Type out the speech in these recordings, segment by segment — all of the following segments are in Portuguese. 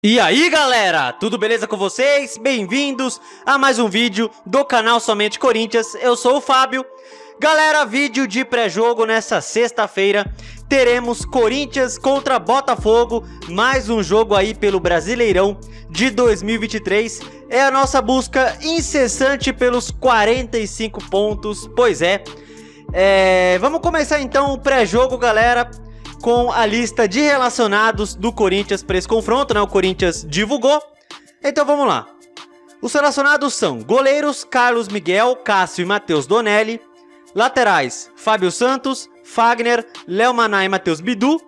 E aí galera, tudo beleza com vocês? Bem-vindos a mais um vídeo do canal Somente Corinthians, eu sou o Fábio. Galera, vídeo de pré-jogo nessa sexta-feira, teremos Corinthians contra Botafogo, mais um jogo aí pelo Brasileirão de 2023. É a nossa busca incessante pelos 45 pontos, pois é. Vamos começar então o pré-jogo, galera, com a lista de relacionados do Corinthians para esse confronto, né? O Corinthians divulgou. Então vamos lá. Os relacionados são goleiros Carlos Miguel, Cássio e Matheus Donelli. Laterais Fábio Santos, Fagner, Léo Maná e Matheus Bidu.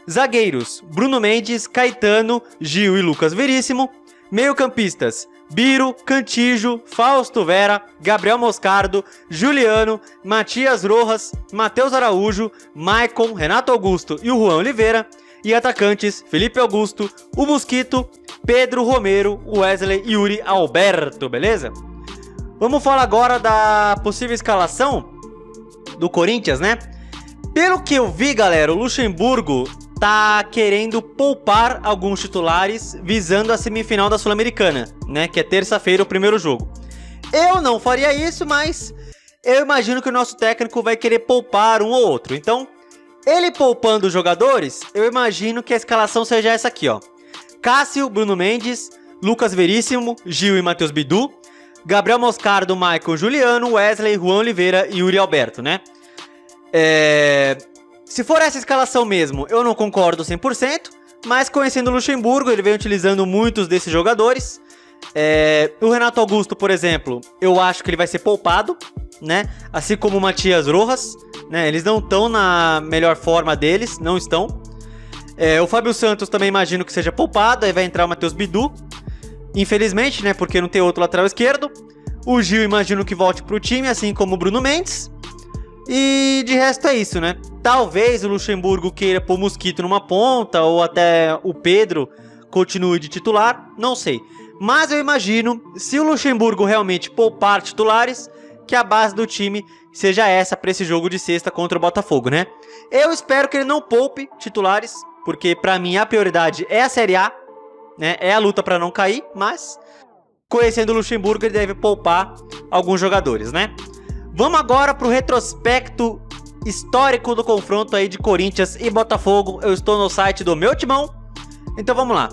Zagueiros Bruno Mendes, Caetano, Gil e Lucas Veríssimo. Meio-campistas Biro, Cantijo, Fausto Vera, Gabriel Moscardo, Juliano, Matias Rojas, Matheus Araújo, Maicon, Renato Augusto e o Juan Oliveira. E atacantes Felipe Augusto, o Mosquito, Pedro Romero, Wesley e Yuri Alberto, beleza? Vamos falar agora da possível escalação do Corinthians, né? Pelo que eu vi, galera, o Luxemburgo tá querendo poupar alguns titulares visando a semifinal da Sul-Americana, né? Que é terça-feira o primeiro jogo. Eu não faria isso, mas eu imagino que o nosso técnico vai querer poupar um ou outro. Então, ele poupando os jogadores, eu imagino que a escalação seja essa aqui, ó. Cássio, Bruno Mendes, Lucas Veríssimo, Gil e Matheus Bidu, Gabriel Moscardo, Maicon, Juliano, Wesley, Juan Oliveira e Yuri Alberto, né? Se for essa escalação mesmo, eu não concordo 100%, mas conhecendo o Luxemburgo, ele vem utilizando muitos desses jogadores. O Renato Augusto, por exemplo, eu acho que ele vai ser poupado, né? Assim como o Matias Rojas, né? Eles não estão na melhor forma deles, não estão. O Fábio Santos também imagino que seja poupado, aí vai entrar o Matheus Bidu. Infelizmente, né? Porque não tem outro lateral esquerdo. O Gil imagino que volte pro time, assim como o Bruno Mendes. E de resto é isso, né? Talvez o Luxemburgo queira pôr o Mosquito numa ponta, ou até o Pedro continue de titular, não sei. Mas eu imagino, se o Luxemburgo realmente poupar titulares, que a base do time seja essa para esse jogo de sexta contra o Botafogo, né? Eu espero que ele não poupe titulares, porque pra mim a prioridade é a Série A, né? É a luta para não cair, mas conhecendo o Luxemburgo ele deve poupar alguns jogadores, né? Vamos agora para o retrospecto histórico do confronto aí de Corinthians e Botafogo. Eu estou no site do Meu Timão, então vamos lá.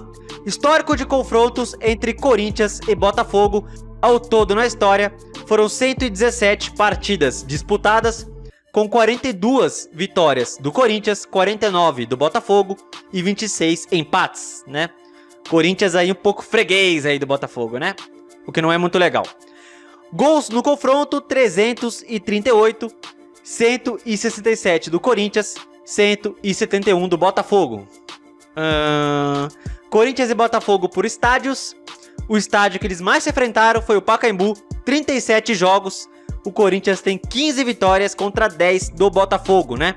Histórico de confrontos entre Corinthians e Botafogo. Ao todo na história foram 117 partidas disputadas, com 42 vitórias do Corinthians, 49 do Botafogo e 26 empates, né? Corinthians aí um pouco freguês aí do Botafogo, né? O que não é muito legal. Gols no confronto, 338, 167 do Corinthians, 171 do Botafogo. Corinthians e Botafogo por estádios. O estádio que eles mais se enfrentaram foi o Pacaembu, 37 jogos. O Corinthians tem 15 vitórias contra 10 do Botafogo, né?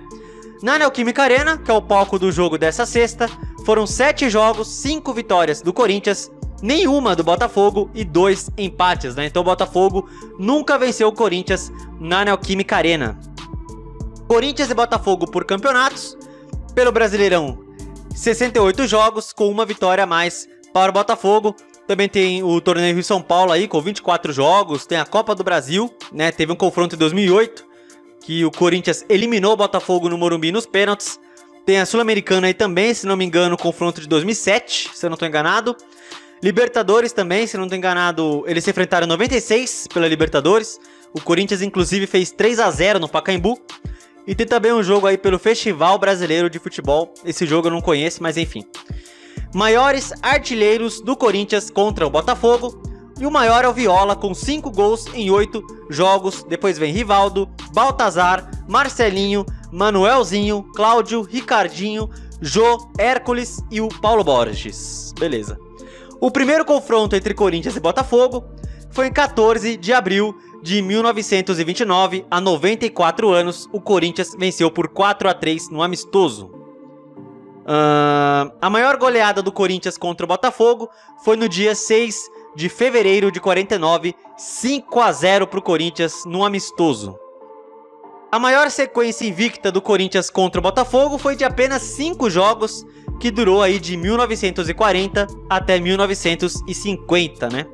Na Neoquímica Arena, que é o palco do jogo dessa sexta, foram 7 jogos, 5 vitórias do Corinthians, nenhuma do Botafogo e 2 empates, né? Então o Botafogo nunca venceu o Corinthians na Neoquímica Arena. Corinthians e Botafogo por campeonatos. Pelo Brasileirão, 68 jogos com uma vitória a mais para o Botafogo. Também tem o Torneio Rio São Paulo aí com 24 jogos. Tem a Copa do Brasil, né? Teve um confronto em 2008 que o Corinthians eliminou o Botafogo no Morumbi nos pênaltis. Tem a Sul-Americana aí também, se não me engano, o confronto de 2007, se eu não estou enganado. Libertadores também, se não estou enganado, eles se enfrentaram em 96 pela Libertadores. O Corinthians, inclusive, fez 3-0 no Pacaembu. E tem também um jogo aí pelo Festival Brasileiro de Futebol. Esse jogo eu não conheço, mas enfim. Maiores artilheiros do Corinthians contra o Botafogo. E o maior é o Viola, com 5 gols em 8 jogos. Depois vem Rivaldo, Baltazar, Marcelinho, Manuelzinho, Cláudio, Ricardinho, Jô, Hércules e o Paulo Borges. Beleza. O primeiro confronto entre Corinthians e Botafogo foi em 14 de abril de 1929, há 94 anos, o Corinthians venceu por 4-3 no amistoso. A maior goleada do Corinthians contra o Botafogo foi no dia 6 de fevereiro de 49, 5-0 para o Corinthians no amistoso. A maior sequência invicta do Corinthians contra o Botafogo foi de apenas 5 jogos, que durou aí de 1940 até 1950, né?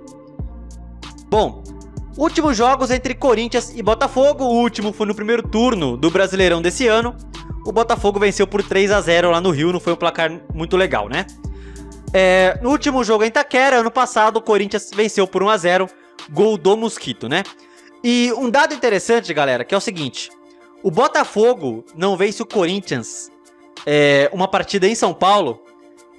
Bom, últimos jogos entre Corinthians e Botafogo. O último foi no primeiro turno do Brasileirão desse ano. O Botafogo venceu por 3-0 lá no Rio, não foi um placar muito legal, né? No último jogo em Itaquera, ano passado, o Corinthians venceu por 1-0, gol do Mosquito, né? E um dado interessante, galera, que é o seguinte: o Botafogo não vence o Corinthians uma partida em São Paulo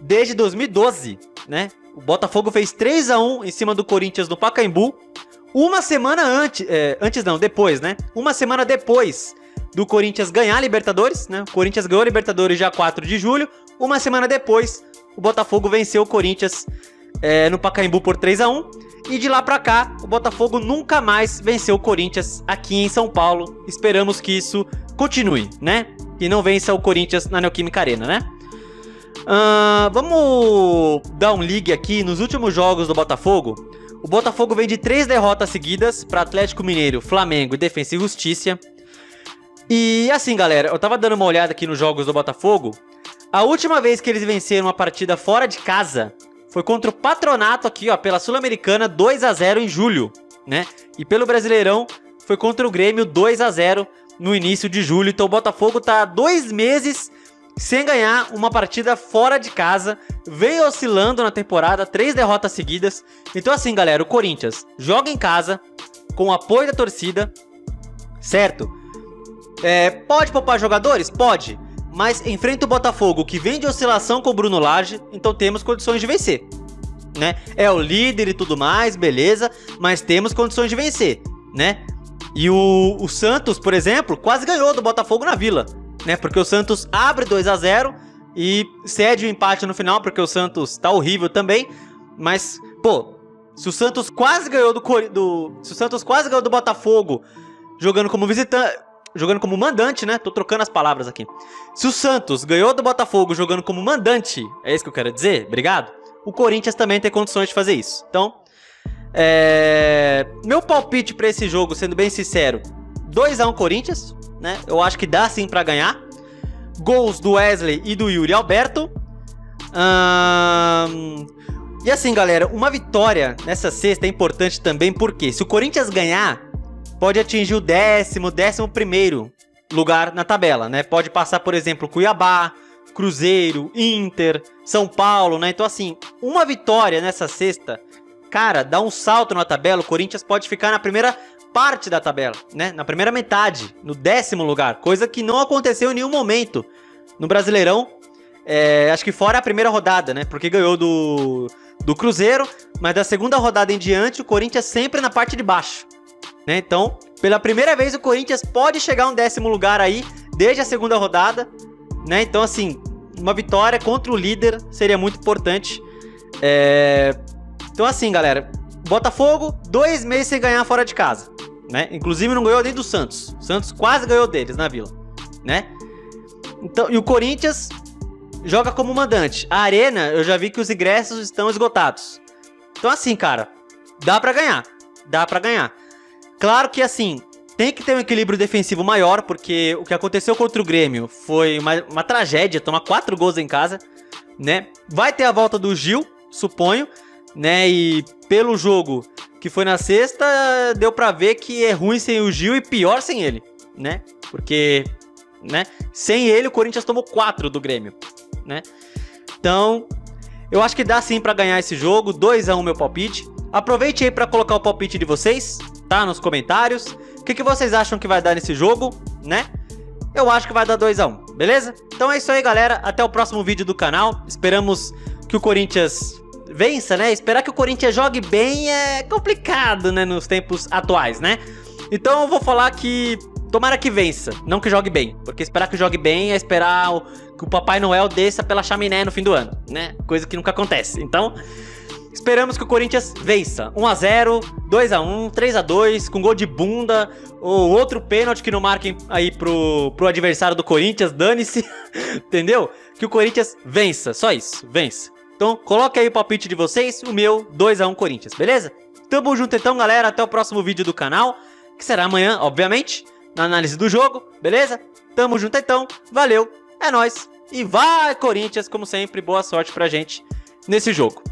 desde 2012, né? O Botafogo fez 3-1 em cima do Corinthians no Pacaembu, uma semana depois, né? Uma semana depois do Corinthians ganhar a Libertadores, né? O Corinthians ganhou a Libertadores dia 4 de julho, uma semana depois o Botafogo venceu o Corinthians no Pacaembu por 3-1. E de lá pra cá, o Botafogo nunca mais venceu o Corinthians aqui em São Paulo. Esperamos que isso continue, né? E não vença o Corinthians na Neoquímica Arena, né? Vamos dar um ligue aqui nos últimos jogos do Botafogo. O Botafogo vem de 3 derrotas seguidas para Atlético Mineiro, Flamengo e Defensa e Justiça. E assim, galera, eu tava dando uma olhada aqui nos jogos do Botafogo. A última vez que eles venceram uma partida fora de casa foi contra o Patronato aqui, ó, pela Sul-Americana, 2-0 em julho, né? E pelo Brasileirão foi contra o Grêmio, 2-0 no início de julho. Então o Botafogo tá há 2 meses sem ganhar uma partida fora de casa. Vem oscilando na temporada, 3 derrotas seguidas. Então assim, galera, o Corinthians joga em casa, com o apoio da torcida, certo? Pode poupar jogadores? Pode. Mas enfrenta o Botafogo, que vem de oscilação com o Bruno Lage, então temos condições de vencer, né? É o líder e tudo mais, beleza, mas temos condições de vencer, né? E o Santos, por exemplo, quase ganhou do Botafogo na Vila, né? Porque o Santos abre 2-0 e cede o empate no final, porque o Santos tá horrível também. Mas, pô, se o Santos quase ganhou se o Santos quase ganhou do Botafogo jogando como visitante, jogando como mandante, né? Tô trocando as palavras aqui. Se o Santos ganhou do Botafogo jogando como mandante, é isso que eu quero dizer, obrigado. O Corinthians também tem condições de fazer isso. Então, meu palpite pra esse jogo, sendo bem sincero, 2-1 Corinthians, né? Eu acho que dá sim pra ganhar. Gols do Wesley e do Yuri Alberto. E assim, galera, uma vitória nessa sexta é importante também, porque se o Corinthians ganhar, pode atingir o 11º lugar na tabela, né? Pode passar, por exemplo, Cuiabá, Cruzeiro, Inter, São Paulo, né? Então, assim, uma vitória nessa sexta, cara, dá um salto na tabela. O Corinthians pode ficar na primeira parte da tabela, né? Na primeira metade, no 10º lugar, coisa que não aconteceu em nenhum momento no Brasileirão. Acho que fora a primeira rodada, né? Porque ganhou do Cruzeiro, mas da segunda rodada em diante, o Corinthians sempre na parte de baixo, né? Então, pela primeira vez o Corinthians pode chegar a um 10º lugar aí, desde a segunda rodada, né? Então, assim, uma vitória contra o líder seria muito importante. Então, assim, galera, Botafogo, 2 meses sem ganhar fora de casa, né? Inclusive não ganhou nem do Santos. O Santos quase ganhou deles na Vila, né? Então, e o Corinthians joga como mandante. A Arena, eu já vi que os ingressos estão esgotados. Então, assim, cara, dá pra ganhar. Dá pra ganhar. Claro que, assim, tem que ter um equilíbrio defensivo maior, porque o que aconteceu contra o Grêmio foi uma tragédia, tomar 4 gols em casa, né? Vai ter a volta do Gil, suponho, né? E pelo jogo que foi na sexta, deu pra ver que é ruim sem o Gil e pior sem ele, né? Porque, né? Sem ele, o Corinthians tomou 4 do Grêmio, né? Então, eu acho que dá sim pra ganhar esse jogo. 2-1 meu palpite. Aproveite aí pra colocar o palpite de vocês, tá? Nos comentários. O que vocês acham que vai dar nesse jogo, né? Eu acho que vai dar 2-1, beleza? Então é isso aí, galera. Até o próximo vídeo do canal. Esperamos que o Corinthians vença, né? Esperar que o Corinthians jogue bem é complicado, né? Nos tempos atuais, né? Então eu vou falar que tomara que vença, não que jogue bem. Porque esperar que jogue bem é esperar que o Papai Noel desça pela chaminé no fim do ano, né? Coisa que nunca acontece. Então, esperamos que o Corinthians vença. 1-0, 2-1, 3-2, com gol de bunda, ou outro pênalti que não marquem aí pro adversário do Corinthians, dane-se, entendeu? Que o Corinthians vença, só isso, vença. Então, coloque aí o palpite de vocês, o meu, 2-1 Corinthians, beleza? Tamo junto então, galera, até o próximo vídeo do canal, que será amanhã, obviamente, na análise do jogo, beleza? Tamo junto então, valeu, é nóis, E vai, Corinthians, como sempre, boa sorte pra gente nesse jogo.